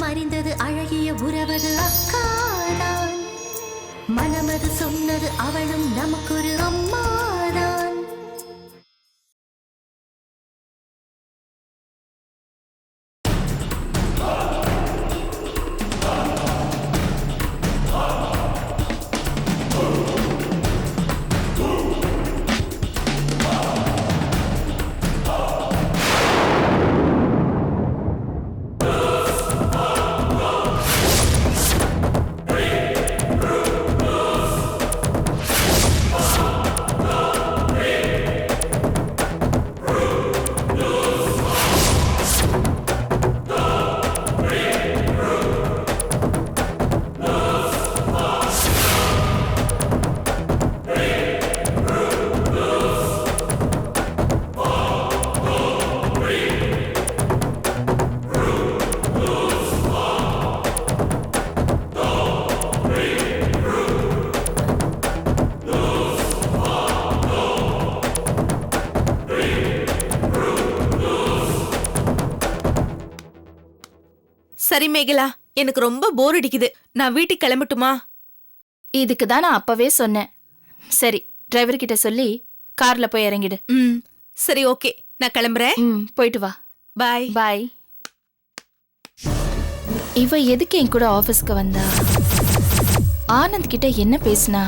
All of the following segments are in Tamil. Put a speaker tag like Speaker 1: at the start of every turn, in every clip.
Speaker 1: அறிந்தது அழகிய உறவது அக்காதான். மனமது சொன்னது அவளும் நமக்கொரு அம்மாதான்.
Speaker 2: சரி மேகலா, எனக்கு ரொம்ப போர் அடிக்குது. நான் வீட்டுக்கு கிளம்பட்டுமா?
Speaker 3: இதுக்கு தான் நான் அப்பவே சொன்னேன். சரி, டிரைவர் கிட்ட சொல்லி கார்ல போய் இறங்கிடு.
Speaker 2: சரி, ஓகே, நான் கிளம்புறேன்.
Speaker 3: போயிட்டு வா.
Speaker 2: பாய்.
Speaker 3: பாய். இவ எதுக்கு என் கூட ஆபீஸ்க்கு வந்தா? ஆனந்த் கிட்ட என்ன பேசினா?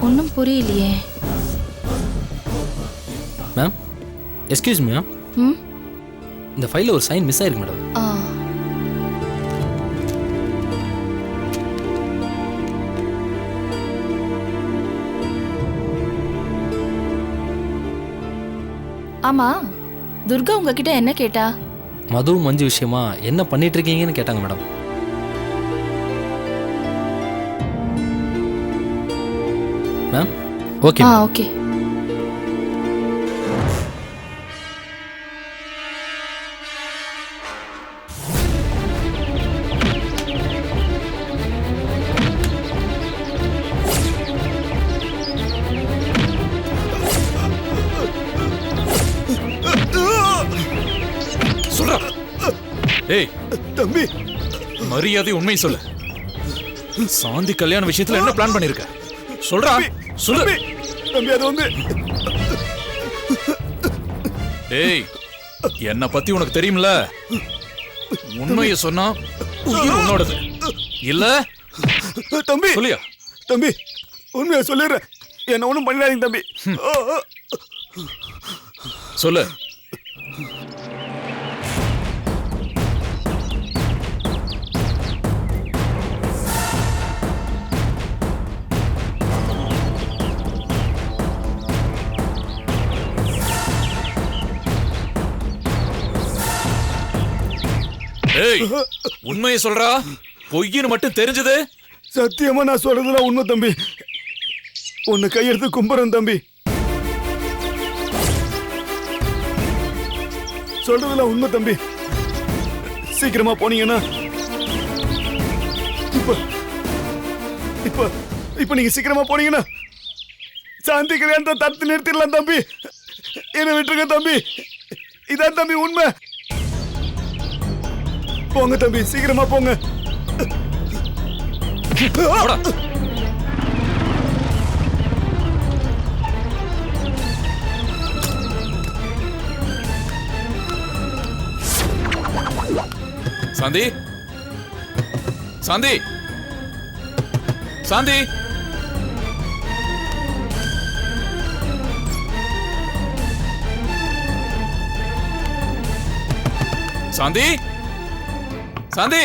Speaker 3: ஒன்னும் புரியலையே.
Speaker 4: Ma'am, excuse me ma'am. இந்த ஃபைல்ல ஒரு சைன் மிஸ் ஆயிருக்கு மேடம்.
Speaker 3: ஆமா, துர்கா உங்ககிட்ட என்ன கேட்டா?
Speaker 4: மது மஞ்சு விஷயமா என்ன பண்ணிட்டு இருக்கீங்கன்னு கேட்டாங்க மேடம். Ma'am, okay.
Speaker 3: ஓகே.
Speaker 5: ஏய் தம்பி, மரியாதை உண்மை சொல்லு. சாந்தி கல்யாண விஷயத்துல என்ன பிளான் பண்ணிருக்க? சொல்றா, சொல்லு
Speaker 6: தம்பி. அது வந்து
Speaker 5: ஏய், என்ன பத்தி உனக்கு தெரியும்ல? உண்மையை சொன்னா உயிர் உன்னோடது இல்ல
Speaker 6: தம்பி.
Speaker 5: சொல்லியா?
Speaker 6: தம்பி, உண்மையை சொல்லிடுறேன். என்ன ஒண்ணும் பண்ணிடாதீங்க தம்பி.
Speaker 5: சொல்லு. ஏய், உண்மையை சொல்றா. பொய்யின்னு மட்டும் தெரிஞ்சது?
Speaker 6: சத்தியமா நான் சொல்றதுல உண்மை தம்பி. உன்னை கையெடுத்து கும்புறேன் தம்பி. சொல்றதுல உண்மை தம்பி. சீக்கிரமா போனீங்கன்னா இப்ப நீங்க சீக்கிரமா போனீங்கன்னா சாந்தி கல்யாணத்தை தடுத்து நிறுத்திடலாம் தம்பி. என்ன விட்டுருங்க தம்பி. இதான் தம்பி உண்மை. போங்க தம்பி, சீக்கிரமா போங்க.
Speaker 5: சாந்தி, சாந்தி, சாந்தி. சாந்தி, சாந்தி.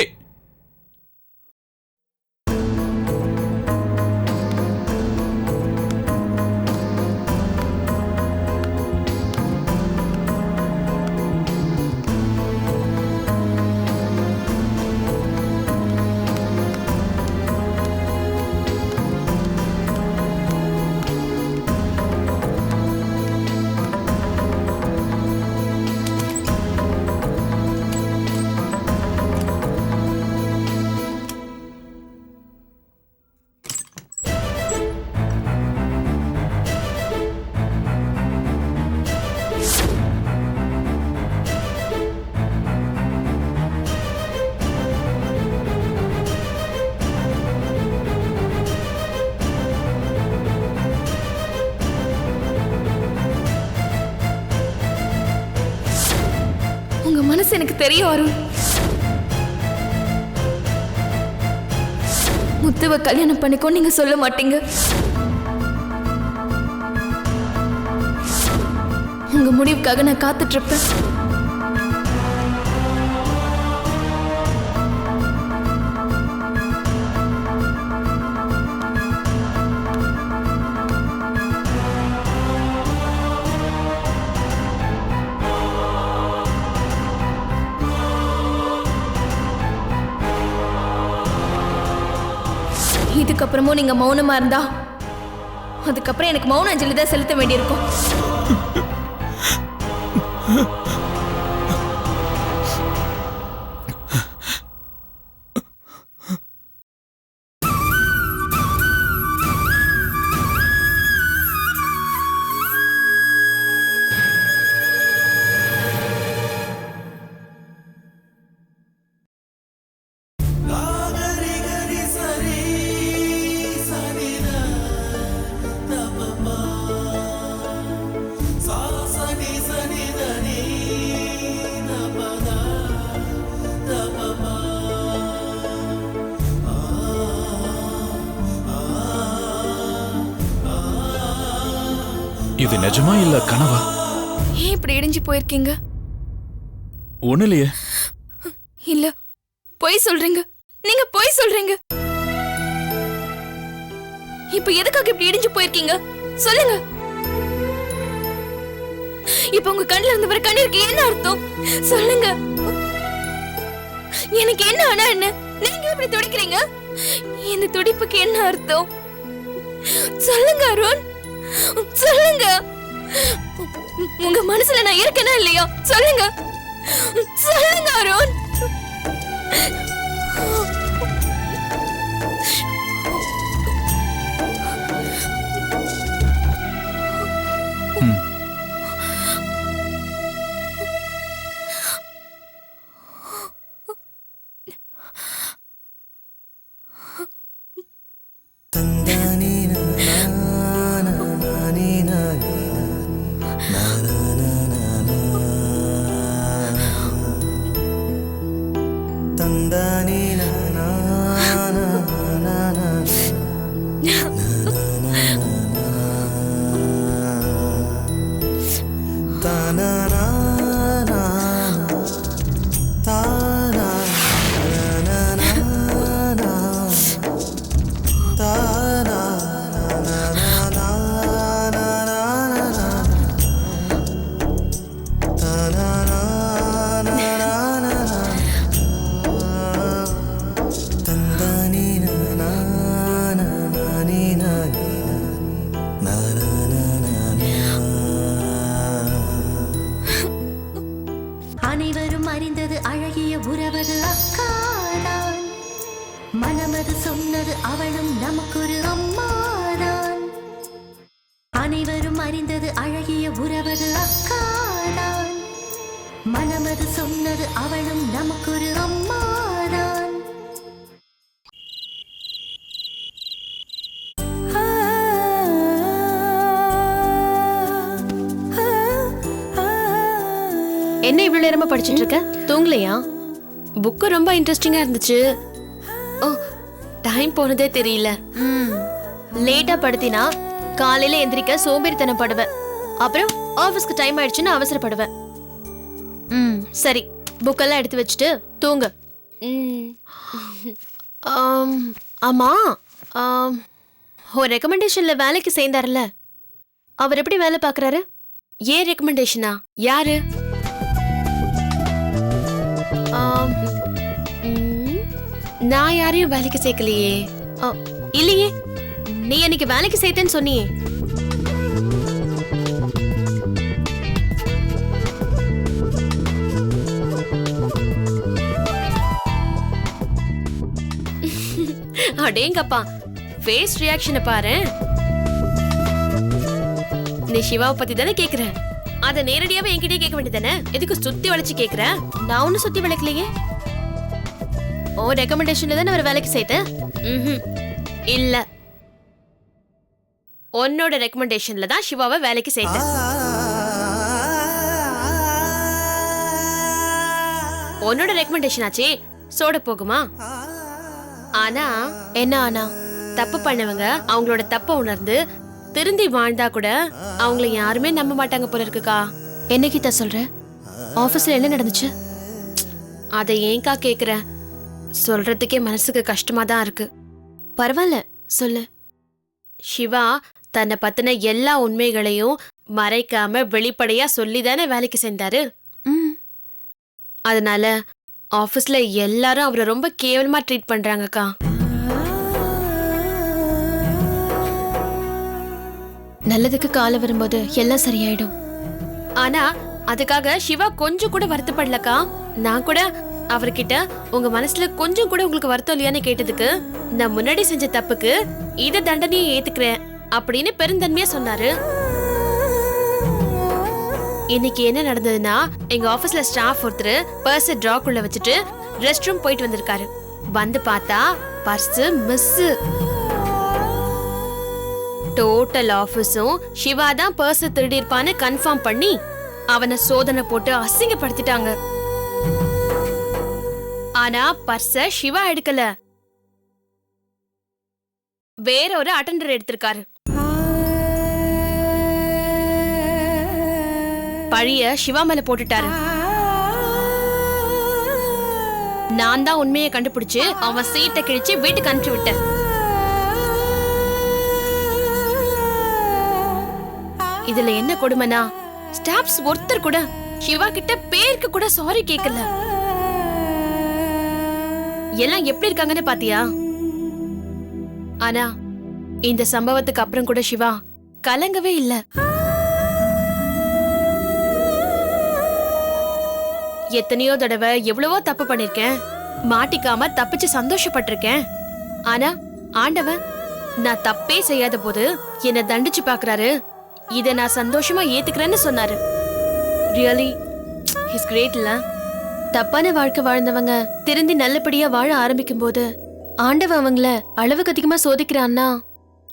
Speaker 3: மனசு எனக்கு தெரியும் அருண். முத்துவ கல்யாணம் பண்ணிக்கோ நீங்க சொல்ல மாட்டீங்க. உங்க முடிவுக்காக நான் காத்துட்டு இருப்பேன். இதுக்கப்புறமும் நீங்க மௌனமா இருந்தா அதுக்கப்புறம் எனக்கு மௌன அஞ்சலி தான் செலுத்த வேண்டியிருக்கும்.
Speaker 5: இது நிஜமா இல்ல கனவா?
Speaker 3: ஏன் இப்படி இடிஞ்சு போயிருக்கீங்க?
Speaker 5: ஒண்ணு இல்லையே.
Speaker 3: இல்ல, பொய் சொல்றீங்க. நீங்க பொய் சொல்றீங்க. இப்ப எதுக்காக இப்படி இடிஞ்சு போயிருக்கீங்க சொல்லுங்க. இப்ப உங்க கண்ணுல இருந்து வர கண்ணீருக்கு என்ன அர்த்தம் சொல்லுங்க. எனக்கு என்ன ஆனா என்ன? நீங்க இப்படி துடிக்கிறீங்க. இந்த துடிப்புக்கு என்ன அர்த்தம் சொல்லுங்க அருண், சொல்லுங்க. உங்க மனசுல நான் இருக்கேனா இல்லையா சொல்லுங்க. சொல்லுங்க அருண்.
Speaker 1: அனைவரும் அறிந்தது அழகிய உறவது அக்காதான். மனமது சொன்னது அவளும் நமக்கொரு அம்மாதான். அனைவரும் அறிந்தது அழகிய உறவது அக்காதான். மனமது சொன்னது அவளும் நமக்கொரு அம்மாதான்.
Speaker 7: என்ன இவ்வளவு நேரமா படிச்சிட்டு இருக்க? தூங்கலையா? புக்கு ரொம்ப இன்ட்ரெஸ்டிங்கா இருந்துச்சு. ஓ, டைம் போனதே தெரியல. லேட்டா படுத்தினா காலையில எந்திரிக்க சோம்பேறித்தனம் படுவேன். அப்புறம் ஆபீஸ்க்கு டைம் ஆயிடுச்சுன்னு அவசரப்படுவேன். சரி, புக்கெல்லாம் எடுத்து வச்சுட்டு தூங்க. ஆமா, ஒரு ரெக்கமெண்டேஷன்ல வேலைக்கு சேர்ந்தாருல, அவர் எப்படி வேலை பாக்குறாரு? ஏன் ரெக்கமெண்டேஷனா? யாரு? நான் யாரையும் வேலைக்கு சேர்க்கலையே. இல்லையே, நீ அன்னைக்கு வேலைக்கு சேர்த்தேன்னு சொன்னியே. அடேங்கப்பா, ஃபேஸ் ரியாக்ஷனை பாரு. நீ சிவாவை பத்தி தானே கேக்குற, அத நேரடியாவே என்கிட்டயே கேட்க வேண்டியதானே? எதுக்கு சுத்தி வளைச்சு கேக்குற? நான் ஒன்னும் சுத்தி வளைக்கலையே. ஓ, ரெக்கமெண்டேஷன்ல தானே அவர் வேலைக்கு சேர்த்தேன். இல்ல, உன்னோட ரெக்கமெண்டேஷன்ல தான் சிவாவை வேலைக்கு சேர்த்தேன். உன்னோட ரெக்கமெண்டேஷன் ஆச்சே சோட போகுமா? ஆனா என்ன ஆனா தப்பு பண்ணவங்க அவங்களோட தப்ப உணர்ந்து திருந்தி வாழ்ந்தா கூட அவங்கள யாருமே நம்ப மாட்டாங்க போல இருக்குக்கா.
Speaker 8: என்ன கீதா சொல்ற? ஆபீஸ்ல என்ன நடந்துச்சு?
Speaker 7: அதை ஏன்கா கேக்குற? சொல்றதுக்கே மனசுக்கு கஷ்டமா தான் இருக்கு.
Speaker 8: பரவாயில்ல சொல்லு.
Speaker 7: சிவா தன்னை பத்தின எல்லா உண்மைகளையும் மறைக்காம வெளிப்படையா சொல்லிதானே வேலைக்கு சேர்ந்தாரு. அதனால ஆபீஸ்ல எல்லாரும் அவரை ரொம்ப கேவலமா ட்ரீட் பண்றாங்கக்கா.
Speaker 8: நல்லதுக்கு காலம் வரும்போது எல்லாம் சரியாயிடும்.
Speaker 7: ஆனா அதுக்காக சிவா கொஞ்சம் கூட வருத்தப்படலக்கா. நான் கூட அவர்கிட்ட உங்க மனசுல கொஞ்சம் கூட உங்களுக்கு வருத்தம் இல்லையான்னு கேட்டதுக்கு நான் முன்னாடி செஞ்ச தப்புக்கு இத தண்டனையை ஏத்துக்கிறேன் அப்படின்னு பெருந்தன்மையா சொன்னாரு. இன்னைக்கு என்ன நடந்ததுன்னா எங்க ஆபீஸ்ல ஸ்டாஃப் ஒருத்தர் பர்ஸ டிராக்குள்ள வச்சுட்டு ரெஸ்ட் ரூம் போயிட்டு வந்திருக்காரு. வந்து பார்த்தா பர்ஸ் மிஸ். டோட்டல் ஆபீஸும் சிவா தான் பர்ஸ திருடி இருப்பான்னு கன்ஃபார்ம் பண்ணி அவனை சோதனை போட்டு அசிங்கப்படுத்திட்டாங்க. ஆனா பர்ஸ சிவா எடுக்கல, வேற ஒரு அட்டெண்டர் எடுத்திருக்காரு. பழிய சிவா மேல போட்டுட்டாரு. நான் தான் உண்மையை கண்டுபிடிச்சு அவன் சீட்டை கிழிச்சு வீட்டுக்கு அனுப்பிச்சு விட்டேன். இதுல என்ன கொடுமைனா ஸ்டாஃப்ஸ் ஒருத்தர் கூட சிவா கிட்ட பேருக்கு கூட சாரி கேக்கல. எல்லாம் எப்படி இருக்காங்கன்னு பாத்தியா? ஆனா இந்த சம்பவத்துக்கு அப்புறம் கூட சிவா கலங்கவே இல்ல. எத்தனையோ தடவை எவ்வளவோ தப்பு பண்ணிருக்கேன், மாட்டிக்காம தப்பிச்சு சந்தோஷப்பட்டிருக்கேன். ஆனா ஆண்டவன் நான் தப்பே செய்யாத போது என்ன தண்டிச்சு பாக்குறாரு. இத நான் சந்தோஷமா ஏத்துக்கிறேன்னு சொன்னாரு. ரியலி ஹிஸ் கிரேட் இல்ல?
Speaker 8: தப்பான வாழ்க்கை வாழ்ந்தவங்க திருந்தி நல்லபடியா வாழ ஆரம்பிக்கும் போது ஆண்டவன் அவங்கள அளவுக்கு அதிகமா சோதிக்கிறான்னா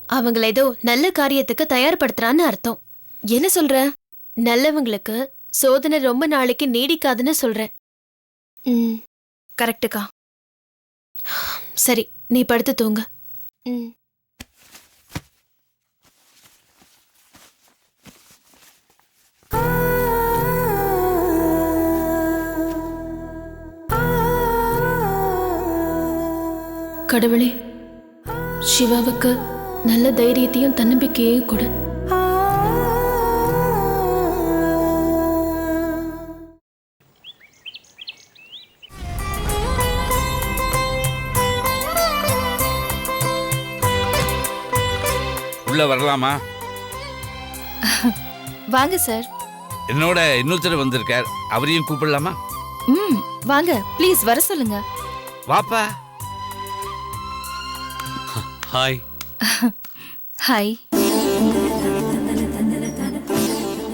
Speaker 8: அவங்கள ஏதோ நல்ல காரியத்துக்கு தயார்படுத்துறான்னு அர்த்தம். என்ன சொல்ற? நல்லவங்களுக்கு சோதனை ரொம்ப நாளைக்கு நீடிக்காதுன்னு சொல்றேன்.
Speaker 7: கரெக்டுக்கா.
Speaker 8: சரி, நீ படுத்து தூங்க. கடவுளே, சிவாவுக்கு நல்ல தைரியத்தையும் தன்னம்பிக்கையையும் கொடு.
Speaker 9: உள்ள வரலாமா?
Speaker 2: வாங்க சார்.
Speaker 9: என்னோட இன்னொருத்தர் வந்திருக்கார், அவரையும் கூப்பிடலாமா?
Speaker 2: வாங்க ப்ளீஸ், வர சொல்லுங்க.
Speaker 9: வாப்பா.
Speaker 4: ஹாய்.
Speaker 2: ஹாய்,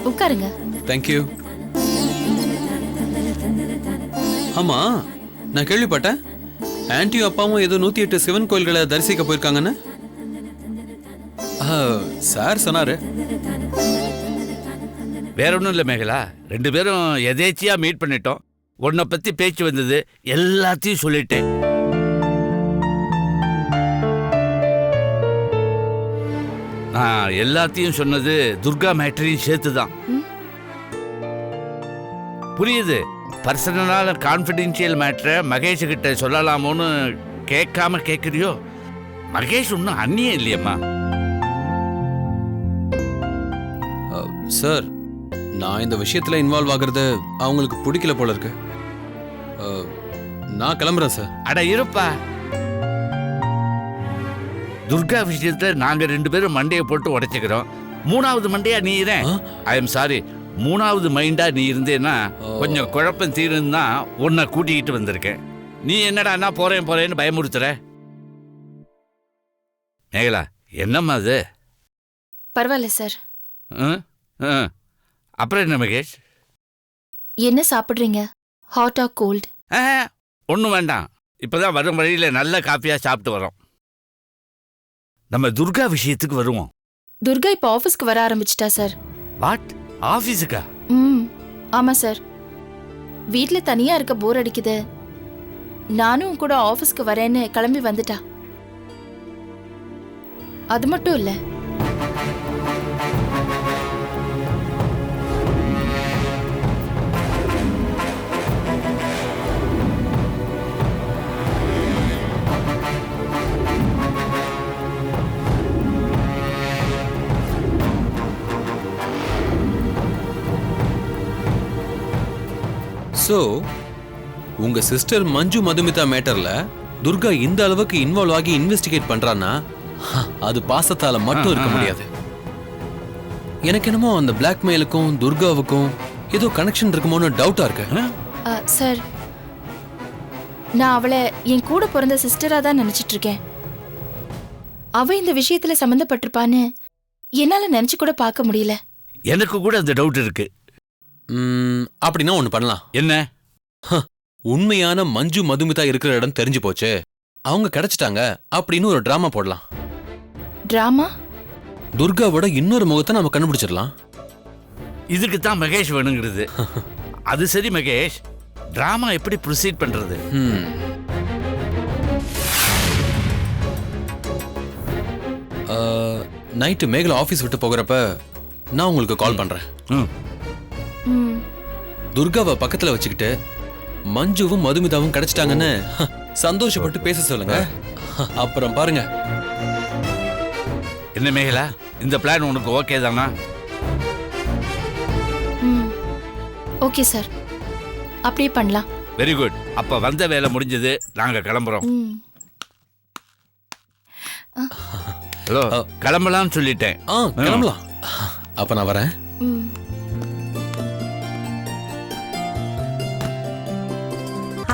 Speaker 2: உட்காருங்க.
Speaker 4: தேங்க்யூ. ஆமா, நான் கேள்விப்பட்டேன் ஆன்ட்டியும் அப்பாவும் ஏதோ 108 சிவன் கோயில்களை தரிசிக்க போயிருக்காங்கன்னு. சார் சொன்னாரு.
Speaker 9: வேற ஒன்றும் இல்லை மேகலா, 2 பேரும் எதேச்சியா மீட் பண்ணிட்டோம். உன்னை பத்தி பேச்சு வந்தது, எல்லாத்தையும் சொல்லிட்டேன். நான் எல்லாத்தையும் சொன்னது துர்கா மேட்டரையும் சேர்த்து தான். புரியுது, பர்சனலான கான்ஃபிடென்ஷியல் மேட்டரை மகேஷ் கிட்ட சொல்லலாமோன்னு கேட்காம கேட்குறியோ? மகேஷ் ஒன்றும் அந்நியம் இல்லையம்மா.
Speaker 4: சார், நான் இந்த விஷயத்துல இன்வால்வ் ஆகுறது அவங்களுக்கு பிடிக்கல போல இருக்கு. நான் கிளம்புறேன் சார்.
Speaker 9: அட இருப்பா, துர்கா விஷயத்துல நாங்க 2 பேரும் மண்டையை போட்டு உடைச்சுக்கிறோம். 3வது மண்டையா நீ இரு. ஐ எம் சாரி, 3வது மைண்டா நீ இருந்தேன்னா கொஞ்சம் குழப்பம் தீருன்னா உன்னை கூட்டிக்கிட்டு வந்திருக்கேன். நீ என்னடா போறேன்னு பயமுறுத்துற. மேகலா, என்னம்மா அது?
Speaker 2: பரவாயில்ல சார்.
Speaker 9: அப்புறம் என்ன மகேஷ்?
Speaker 2: என்ன சாப்பிடுறீங்க? Hot or cold?
Speaker 9: ஒன்றும் வேண்டாம், இப்பதான் வரும் வழியில நல்ல காஃபியா சாப்பிட்டு வரோம். நம்ம துர்கா விஷயத்துக்கு வருவோம்.
Speaker 2: துர்கா இப்ப ஆபீஸ்க்கு வர ஆரம்பிச்சிட்டா சார்.
Speaker 9: வாட்? ஆபீஸுக்கா?
Speaker 2: ஆமா சார்.
Speaker 3: வீட்ல தனியா இருக்க போர் அடிக்குது, நானும் உன் கூட ஆபீஸ்க்கு வரேன்னு கிளம்பி வந்துட்டா. அது மட்டும் இல்ல,
Speaker 4: சோ உங்க சிஸ்டர் மஞ்சு மதுமிதா மேட்டர்ல துர்கா இந்த அளவுக்கு இன்வால்வ் ஆகி இன்வெஸ்டிகேட் பண்றான்னா அது பாசத்தால மட்டும் இருக்க முடியாது. எனக்கு என்னமோ அந்த பிளாக்மெயிலுக்கும் துர்காவுக்கும் ஏதோ கனெக்ஷன் இருக்குமோன்னு டவுட்டா இருக்கு.
Speaker 3: சார், நான் அவளை என் கூட பிறந்த சிஸ்டரா தான் நினைச்சிட்டு இருக்கேன். அவ இந்த விஷயத்துல சம்பந்தப்பட்டிருப்பான்னு என்னால நினைச்சு கூட பார்க்க முடியல.
Speaker 9: எனக்கு கூட அந்த டவுட் இருக்கு.
Speaker 4: அப்படின்னா ஒண்ணு பண்ணலாம்.
Speaker 9: என்ன?
Speaker 4: உண்மையான மஞ்சு மதுமிதா இருக்கிற இடம் தெரிஞ்சு போச்சு, அவங்க கிடைச்சிட்டாங்க அப்படின்னு ஒரு டிராமா போடலாம்.
Speaker 3: டிராமா?
Speaker 4: துர்காவோட இன்னொரு முகத்தை நம்ம கண்டுபிடிச்சிடலாம்.
Speaker 9: இதுக்கு தான் மகேஷ் வேணுங்கிறது. அது சரி மகேஷ், டிராமா எப்படி ப்ரொசீட் பண்றது?
Speaker 4: நைட்டு மேகலா ஆபீஸ் விட்டு போகிறப்ப நான் உங்களுக்கு கால் பண்றேன். துர்காவை பக்கத்துல வச்சுக்கிட்டு மஞ்சுவும் மதுமிதாவும் கிடைச்சிட்டாங்கன்னு சந்தோஷப்பட்டு பேச சொல்லுங்க. அப்புறம் பாருங்க.
Speaker 9: என்ன மேகலா, இந்த பிளான் உனக்கு ஓகே தானா?
Speaker 3: ஓகே சார், அப்படியே பண்ணலாம்.
Speaker 9: Very good. அப்ப வந்த வேலை முடிஞ்சது, நாங்க கிளம்புறோம். ஹலோ, கிளம்பலாம்னு சொல்லிட்டேன்.
Speaker 4: கிளம்பலாம். அப்ப நான் வரேன்.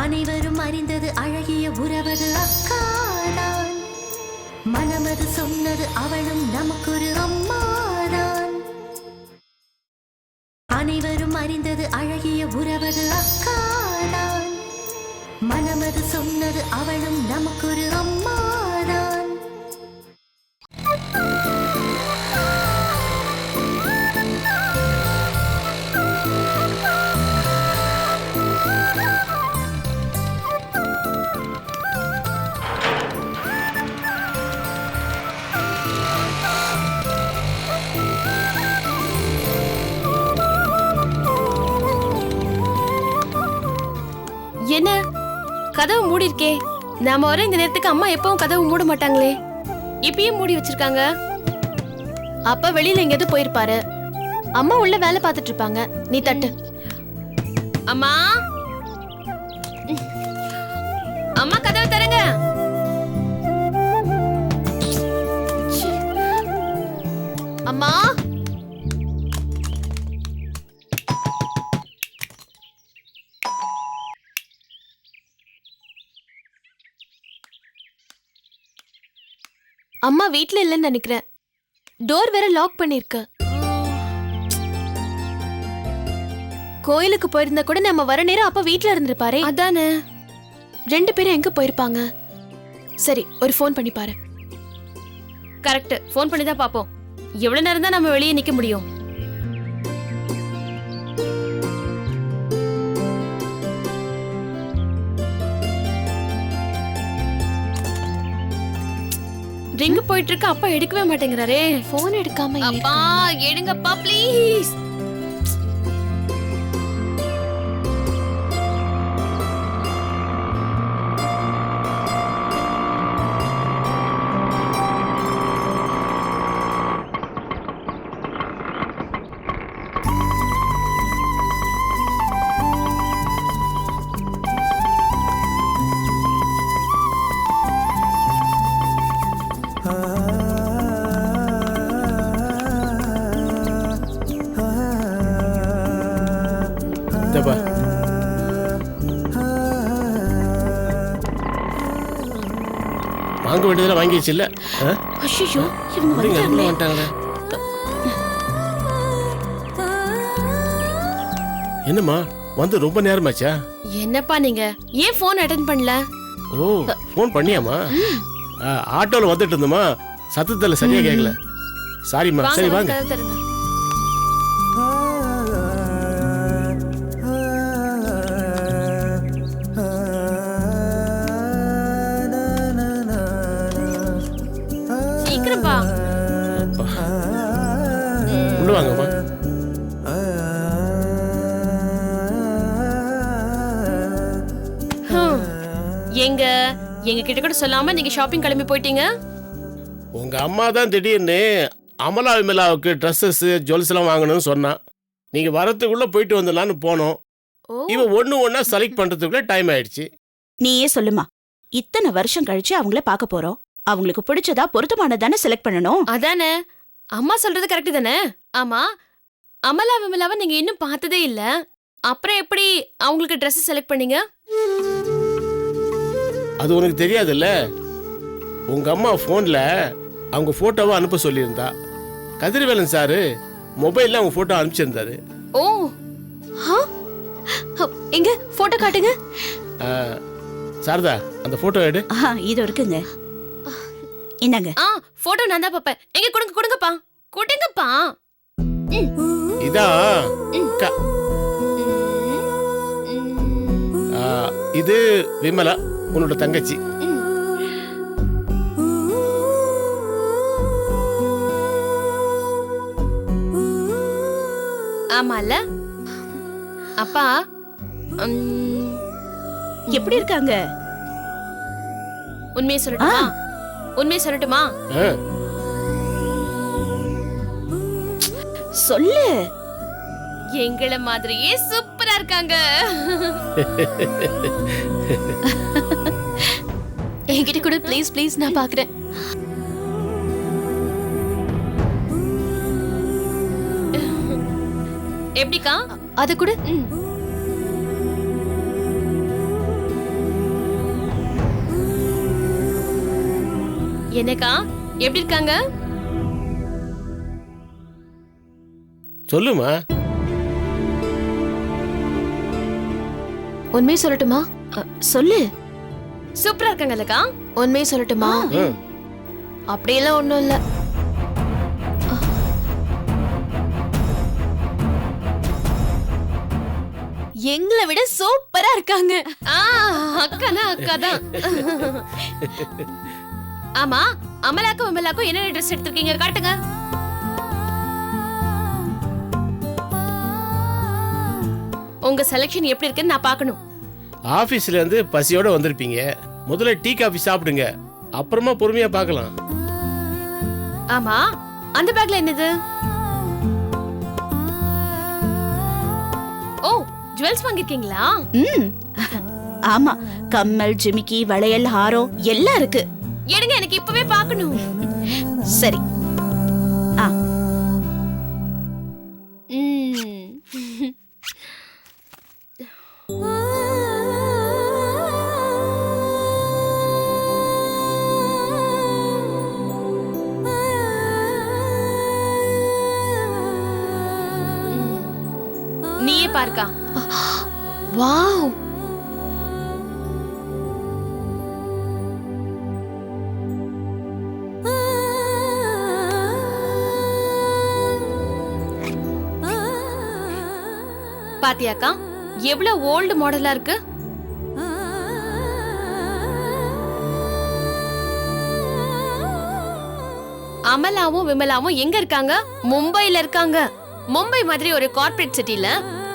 Speaker 1: அனைவரும் அறிந்தது அழகிய உறவது அக்காதான், மனமது சொன்னது அவளும் நமக்கொரு அம்மாதான். அனைவரும் அறிந்தது அழகிய உறவது அக்காதான், மனமது சொன்னது அவளும் நமக்கொரு அம்மாதான்.
Speaker 7: என்ன கதவு மூடி இருக்கே? நாம வர இந்த நேரத்துக்கு அம்மா எப்பவும் கதவு மூட மாட்டாங்களே, இப்பயும் மூடி வச்சிருக்காங்க. அப்பா வெளியில எங்கேயாவது போயிருப்பாரு, அம்மா உள்ள வேலை பார்த்துட்டு இருப்பாங்க. நீ தட்டு. அம்மா, அம்மா கதவை தரங்க. அம்மா, அம்மா வீட்ல இல்லைன்னு நினைக்கிறேன். டோர் வேற லாக் பண்ணிருக்கு. கோயிலுக்கு போயிருந்தா கூட நம்ம வர நேரம் அப்பா வீட்ல இருந்திருப்பாரே. அதானே, 2 பேரும் எங்க போயிருப்பாங்க? சரி, ஒரு ஃபோன் பண்ணி பாரு. கரெக்ட், ஃபோன் பண்ணி தான் பாப்போம். எவ்வளவு நேரம் தான் நம்ம வெளியே நிக்க முடியும்? ரிங் போயிட்டு இருக்கு, அப்பா எடுக்கவே மாட்டேங்கிறாரே. போன் எடுக்காம அப்பா எடுங்கப்பா ப்ளீஸ்.
Speaker 10: வாங்க வேண்டியதெல்லாம் வாங்கிடுச்சு இல்ல?
Speaker 7: ஐயோ, இவங்க வந்துட்டாங்களே.
Speaker 10: என்னம்மா வந்து ரொம்ப நேரமாச்சா?
Speaker 7: என்னப்பா நீங்க ஏன் போன் அட்டெண்ட் பண்ணல?
Speaker 10: ஓ, போன் பண்ணியாமா? ஆட்டோல வந்துட்டு இருந்தோமா, சத்தத்துல சரியா கேட்கல. சாரிம்மா. சரி வாங்க. வாங்கம்மா.
Speaker 7: எங்க எங்க கிட்ட கூட சொல்லாம நீங்க ஷாப்பிங் கிளம்பி போயிட்டீங்க.
Speaker 10: உங்க அம்மா தான் திடீர்னு அமலா விமலாவுக்கு ட்ரெஸ்ஸஸ் ஜுவல்ஸ் எல்லாம் வாங்கணும்னு சொன்னான். நீங்க வரத்துக்குள்ள போயிட்டு வந்துடலான்னு போனோம். இவன் ஒண்ணா செலக்ட் பண்றதுக்குள்ள டைம் ஆயிடுச்சு.
Speaker 11: நீயே சொல்லுமா, இத்தனை வருஷம் கழிச்சு அவங்கள பார்க்க போறோம். அவங்களுக்கு பிடிச்சதா பொருத்தமானதானே செலக்ட் பண்ணணும்.
Speaker 7: அதானே, அம்மா சொல்றது கரெக்ட் தானே. ஆமா, அமலா விமலாவை நீங்க இன்னும் பார்த்ததே இல்ல, அப்புறம் எப்படி அவங்களுக்கு Dress செலக்ட் பண்ணீங்க?
Speaker 10: அது உனக்கு தெரியாதுல்ல. உங்க அம்மா போன்ல அவங்க போட்டோவை அனுப்ப சொல்லியிருந்தா. கதிர்வேலன் சாரு மொபைல்ல அவங்க போட்டோ அனுப்பிச்சிருந்தாரு.
Speaker 7: ஓ, எங்க போட்டோ காட்டுங்க.
Speaker 10: சாரதா, அந்த போட்டோ எடு.
Speaker 11: இது இருக்குங்க, இந்தாங்க.
Speaker 7: போட்டோ நான் தான் பாப்பேன். எங்க கொடுங்கப்பா, கொடுங்கப்பா.
Speaker 10: இதான் இது விமலா, உன்னோட தங்கச்சி.
Speaker 7: ஆமால அப்பா,
Speaker 11: எப்படி இருக்காங்க?
Speaker 7: உண்மையை சொல்லட்டுமா? உண்மையை சொல்லட்டுமா?
Speaker 11: சொல்லு.
Speaker 7: எங்கள மாதிரியே சூப்பரா இருக்காங்க.
Speaker 8: என்கிட்ட கூட ப்ளீஸ் ப்ளீஸ், நான் பாக்குறேன்.
Speaker 7: எப்படிக்கா?
Speaker 8: அது கூட.
Speaker 7: என்னக்கா, எப்படி இருக்காங்க?
Speaker 10: சொல்லுமா.
Speaker 8: உண்மையை சொல்லட்டுமா?
Speaker 11: சொல்லு.
Speaker 7: சூப்பரா இருக்காங்கல்லக்கா?
Speaker 8: உண்மையை சொல்லட்டுமா? அப்படியெல்லாம் ஒண்ணும் இல்ல.
Speaker 7: எங்களை விட சூப்பரா இருக்காங்க. அக்காதான். ஆமா, அமலாக்கும் விமலாக்கும் என்ன ட்ரெஸ் எடுத்திருக்கீங்க? காட்டுங்க. உங்க செலக்ஷன் எப்படி இருக்குன்னு நான் பார்க்கணும்.
Speaker 10: ஆபீஸ்ல இருந்து பசியோட வந்திருப்பீங்க. முதல்ல டீ காபி சாப்பிடுங்க, அப்புறமா பொறுமையா பார்க்கலாம்.
Speaker 7: ஆமா, அந்த பேக்ல என்னது? ஓ, ஜுவல்ஸ் வாங்கிருக்கீங்களா?
Speaker 11: ஆமா, கம்மல், ஜிமிக்கி, வளையல், ஹாரம் எல்லாம் இருக்கு.
Speaker 7: எடுங்க, எனக்கு இப்பவே பார்க்கணும்.
Speaker 11: சரி.
Speaker 7: நீயே பார்க்கா.
Speaker 8: வாவ்,
Speaker 7: பாத்தியாக்கா, எவ்வளவு ஓல்டு மாடலா இருக்கு. அமலாவும் விமலாவும் எங்க இருக்காங்க? மும்பைல இருக்காங்க. மும்பை மாதிரி ஒரு கார்ப்பரேட் சிட்டில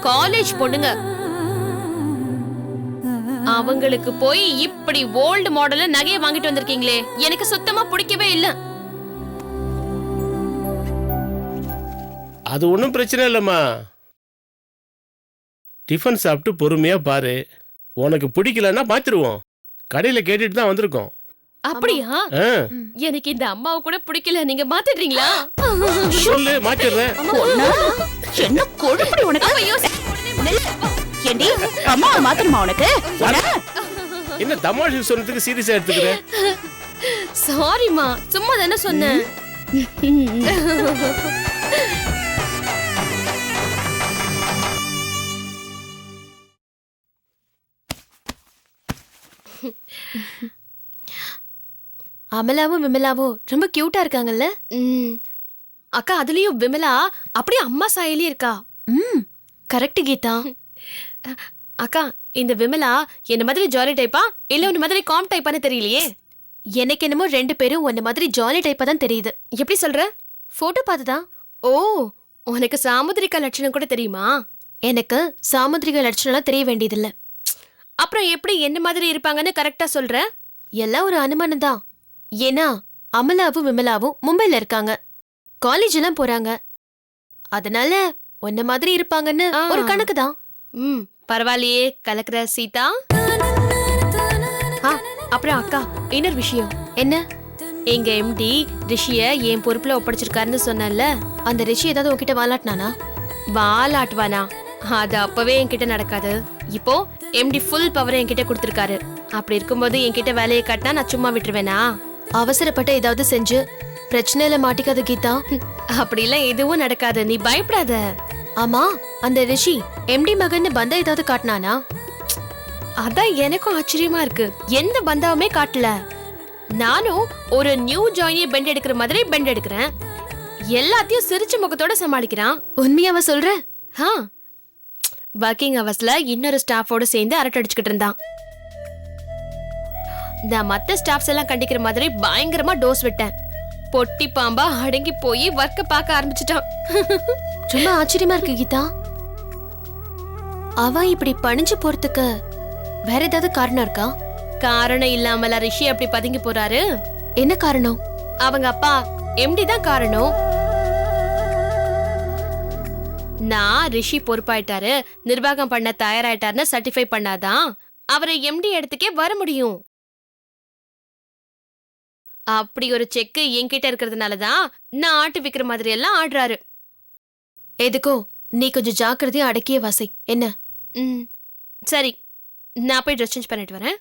Speaker 7: காலேஜ் பொண்ணுங்க. அவங்களுக்கு போய் இப்படி ஓல்டு மாடல்ல நகையை வாங்கிட்டு வந்திருக்கீங்களே, எனக்கு சுத்தமா பிடிக்கவே இல்ல.
Speaker 10: அது ஒன்றும் பிரச்சனை இல்லைம்மா. டிஃபன் சாப்பிட்டு பொறுமையா பாரு. உனக்கு பிடிக்கலன்னா மாத்திருவோம். கடையில கேட்டுட்டு தான் வந்திருக்கோம்.
Speaker 7: அப்படியா? எனக்கு இந்த அம்மாவை கூட பிடிக்கல, நீங்க மாத்திடுறீங்களா?
Speaker 10: சொல்லு, மாத்திடுறேன்.
Speaker 11: என்ன கொடுப்படி உனக்கு? ஏண்டி, அம்மா மாத்திரமா உனக்கு?
Speaker 10: என்ன தமாஷு சொன்னதுக்கு சீரியஸா எடுத்துக்கிறேன்?
Speaker 7: சாரிமா, சும்மா தானே சொன்னேன்.
Speaker 8: அமலாவும் விமலாவும் ரொம்ப கியூட்டா இருக்காங்கல்ல?
Speaker 7: அக்கா, அதுலயும் விமலா அப்படியே அம்மா சாயலே இருக்கா.
Speaker 8: கரெக்ட் கீதா.
Speaker 7: அக்கா, இந்த விமலா என்ன மாதிரி ஜாலி டைப்பா இல்ல உன்ன மாதிரி காம் டைப்பான்னு தெரியலையே.
Speaker 8: எனக்கு என்னமோ ரெண்டு பேரும் உன்ன மாதிரி ஜாலி டைப்பா தான் தெரியுது.
Speaker 7: எப்படி சொல்ற?
Speaker 8: போட்டோ பார்த்துதான்.
Speaker 7: ஓ, உனக்கு சாமுத்திரிகா லட்சணம் கூட தெரியுமா?
Speaker 8: எனக்கு சாமுத்திரிக லட்சணம்லாம் தெரிய வேண்டியதில்ல.
Speaker 7: அப்புறம் எப்படி என்ன மாதிரி இருப்பாங்கன்னு கரெக்டா சொல்ற?
Speaker 8: எல்லாம் ஒரு அனுமானம் தான். ஏன்னா அமலாவும் விமலாவும் மும்பைல இருக்காங்க, காலேஜ் எல்லாம் போறாங்க. அதனால உன்ன மாதிரி இருப்பாங்கன்னு ஒரு கணக்கு தான்.
Speaker 7: பரவாயில்லையே, கலக்குற சீதா. அப்புறம் அக்கா, இன்னொரு விஷயம்.
Speaker 8: என்ன?
Speaker 7: எங்க எம்டி ரிஷிய என் பொறுப்புல ஒப்படைச்சிருக்காருன்னு சொன்னல,
Speaker 8: அந்த ரிஷி ஏதாவது உன்கிட்ட வாலாட்டினானா?
Speaker 7: வாலாட்டுவானா? அது அப்பவே என்கிட்ட நடக்காது. இப்போ எம்டி ஃபுல் பவர் என்கிட்ட கொடுத்திருக்காரு. அப்படி இருக்கும்போது என்கிட்ட வேலையை காட்டினா நான் சும்மா விட்டுருவேனா?
Speaker 8: அவசரப்பட்ட ஏதாவது செஞ்சு பிரச்சனையில மாட்டிக்காத கீதா.
Speaker 7: அப்படிலாம் எதுவும் நடக்காது, நீ பயப்படாத.
Speaker 8: ஆமா, அந்த ரிஷி எம்டி மகன்னு பந்தா ஏதாவது காட்டினானா?
Speaker 7: அதான் எனக்கும் ஆச்சரியமா இருக்கு. எந்த பந்தாவுமே காட்டல. நானும் ஒரு நியூ ஜாயினிய பெண்ட் எடுக்கிற மாதிரி பெண்ட் எடுக்கிறேன். எல்லாத்தையும் சிரிச்ச முகத்தோட சமாளிக்கிறான்.
Speaker 8: உண்மையாவ சொல்ற?
Speaker 7: ஒர்க்கிங் ஹவர்ஸ்ல இன்னொரு ஸ்டாஃபோட சேர்ந்து அரட்டை அடிச்சுக்கிட்டு இருந்தான். நான் மத்த ஸ்டாஃப்ஸ் எல்லாம் கண்டிக்கிற மாதிரி பயங்கரமா டோஸ் விட்டேன். பொட்டி பாம்பா அடங்கி போய் ஒர்க்க பார்க்க ஆரம்பிச்சிட்டான்.
Speaker 8: ரொம்ப ஆச்சரியமா இருக்கு கீதா. அவன் இப்படி பணிஞ்சு போறதுக்கு வேற ஏதாவது காரணம் இருக்கா?
Speaker 7: காரணம் இல்லாமல ரிஷி அப்படி பதுங்கி போறாரு.
Speaker 8: என்ன காரணம்?
Speaker 7: அவங்க அப்பா எம்டி தான் காரணம். நான் ரிஷி பொறுப்பாயிட்டாரு, நிர்வாகம் பண்ண தயாராயிட்டாருன்னு சர்டிஃபை பண்ணாதான் அவரை எம்டி இடத்துக்கே வர முடியும். அப்படி ஒரு செக்கு என்கிட்ட இருக்கிறதுனாலதான் நான் ஆட்டு விக்கிற மாதிரி எல்லாம் ஆடுறாரு.
Speaker 8: எதுக்கோ நீ கொஞ்சம் ஜாக்கிரதையா அடக்கிய வாசை என்ன?
Speaker 7: சரி, நான் போய் ட்ரெஸ் சேஞ்ச் பண்ணிட்டு வரேன்.